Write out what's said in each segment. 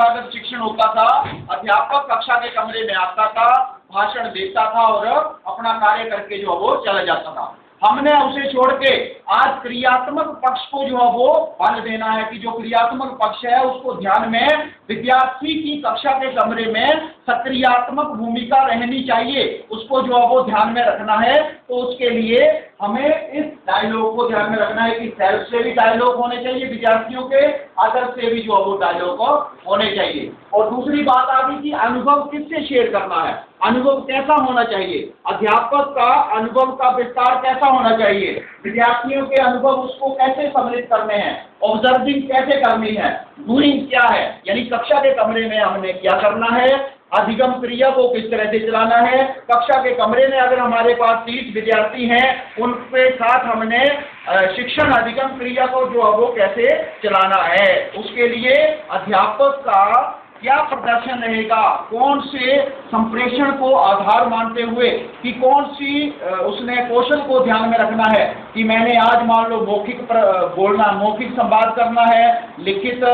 परंपरागत शिक्षण होता था, अध्यापक कक्षा के कमरे में आता था, भाषण देता था और अपना कार्य करके जो वो चला जाता था। हमने उसे छोड़ के आज क्रियात्मक पक्ष को जो है वो बल देना है कि जो क्रियात्मक पक्ष है उसको ध्यान में विद्यार्थी की कक्षा के कमरे में सक्रियात्मक भूमिका रहनी चाहिए, उसको जो है वो ध्यान में रखना है। तो उसके लिए हमें इस डायलॉग को ध्यान में रखना है कि सेल्फ से भी डायलॉग होने चाहिए विद्यार्थियों के, अदर से भी जो है वो डायलॉग होने चाहिए। और दूसरी बात आ गई कि अनुभव किससे शेयर करना है, अनुभव कैसा होना चाहिए, अध्यापक का अनुभव का विस्तार कैसा होना चाहिए, विद्यार्थियों के अनुभव उसको कैसे सम्मिलित करने हैं, ऑब्जर्विंग कैसे करनी है, डूइंग क्या है, यानी कक्षा के कमरे में हमने क्या करना है, अधिगम क्रिया को किस तरह से चलाना है। कक्षा के कमरे में अगर हमारे पास 30 विद्यार्थी हैं, उनके साथ हमने शिक्षण अधिगम क्रिया को जो है वो कैसे चलाना है, उसके लिए अध्यापक का क्या प्रदर्शन रहेगा, कौन से संप्रेषण को आधार मानते हुए कि कौन सी उसने कौशल को ध्यान में रखना है कि मैंने आज मान लो मौखिक बोलना, मौखिक संवाद करना है, लिखित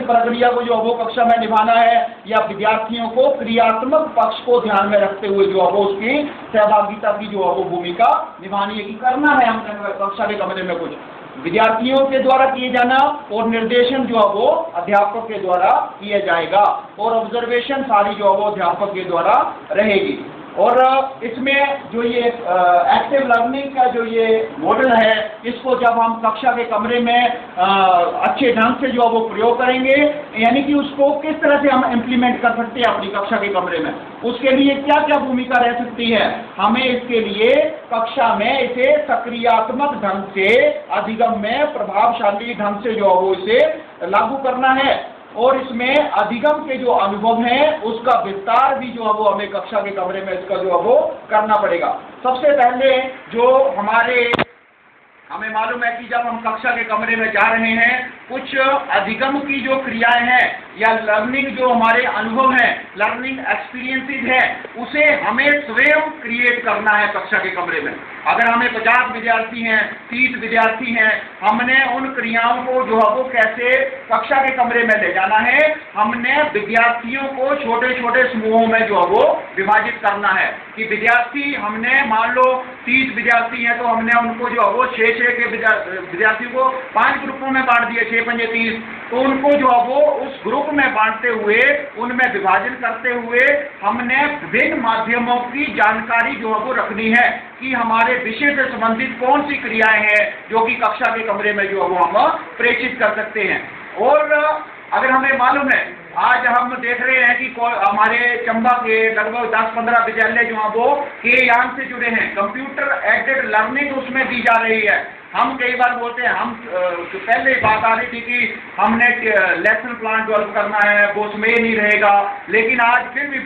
प्रक्रिया को जो वो कक्षा में निभाना है, या विद्यार्थियों को क्रियात्मक पक्ष को ध्यान में रखते हुए जो वो उसकी सहभागिता की जो वो भूमिका निभानी है कि करना है हम कक्षा के कमरे में कुछ विद्यार्थियों के द्वारा किए जाना, और निर्देशन जो है वो अध्यापक के द्वारा किया जाएगा, और ऑब्जर्वेशन सारी जो है वो अध्यापक के द्वारा रहेगी। और इसमें जो ये एक्टिव लर्निंग का जो ये मॉडल है, इसको जब हम कक्षा के कमरे में अच्छे ढंग से जो है वो प्रयोग करेंगे, यानी कि उसको किस तरह से हम इम्प्लीमेंट कर सकते हैं अपनी कक्षा के कमरे में, उसके लिए क्या क्या भूमिका रह सकती है, हमें इसके लिए कक्षा में इसे सक्रियात्मक ढंग से अधिगम में प्रभावशाली ढंग से जो है वो इसे लागू करना है। और इसमें अधिगम के जो अनुभव हैं उसका विस्तार भी जो है वो हमें कक्षा के कमरे में इसका जो है वो करना पड़ेगा। सबसे पहले जो हमें मालूम है कि जब हम कक्षा के कमरे में जा रहे हैं, कुछ अधिगम की जो क्रियाएं हैं या लर्निंग जो हमारे अनुभव हैं, लर्निंग एक्सपीरियंसेस है, उसे हमें स्वयं क्रिएट करना है कक्षा के कमरे में। अगर हमें 50 विद्यार्थी हैं, 30 विद्यार्थी हैं, हमने उन क्रियाओं को जो है वो कैसे कक्षा के कमरे में ले जाना है, हमने विद्यार्थियों को छोटे छोटे समूहों में जो है वो विभाजित करना है कि विद्यार्थी हमने मान लो 30 विद्यार्थी हैं, तो हमने उनको जो है वो 6 के विद्यार्थियों को 5 ग्रुपों में बांट दिया, 6 पंजे 30, तो उनको जो है वो उस ग्रुप में बांटते हुए, उनमें विभाजन करते हुए हमने विभिन्न माध्यमों की जानकारी जो है वो रखनी है कि हमारे विषय से संबंधित कौन सी क्रियाएं हैं जो कि कक्षा के कमरे में जो है वो हम प्रेषित कर सकते हैं। और अगर हमें मालूम है, आज हम देख रहे हैं कि हमारे चंबा के लगभग 10-15 विद्यालय जो हैं वो के यान से जुड़े हैं, कंप्यूटर एडेड लर्निंग उसमें दी जा रही है। हम कई बार बोलते हैं, हम तो पहले बात आ रही थी कि हमने लेसन प्लान डेवलप करना है, वो उसमें नहीं रहेगा, लेकिन आज फिर भी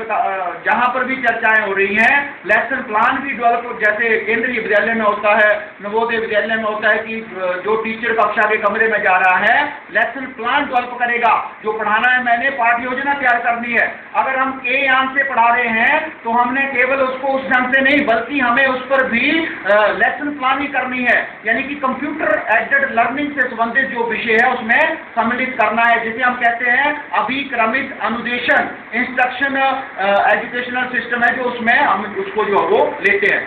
जहाँ पर भी चर्चाएं हो रही हैं, लेसन प्लान भी डेवलप, जैसे केंद्रीय विद्यालय में होता है, नवोदय विद्यालय में होता है कि जो टीचर कक्षा के कमरे में जा रहा है लेसन प्लान डेवलप करेगा, जो पढ़ाना है मैंने पाठ्य योजना तैयार करनी है। अगर हम के यान से पढ़ा रहे हैं तो हमने केवल उसको उस ढंग से नहीं, बल्कि हमें उस पर भी लेसन प्लानिंग करनी है, यानी कंप्यूटर एडेड लर्निंग से संबंधित जो विषय है उसमें सम्मिलित करना है, जिसे हम कहते हैं अभिक्रमित अनुदेशन, इंस्ट्रक्शन एजुकेशनल सिस्टम है जो उसमें हम उसको जो है वो लेते हैं।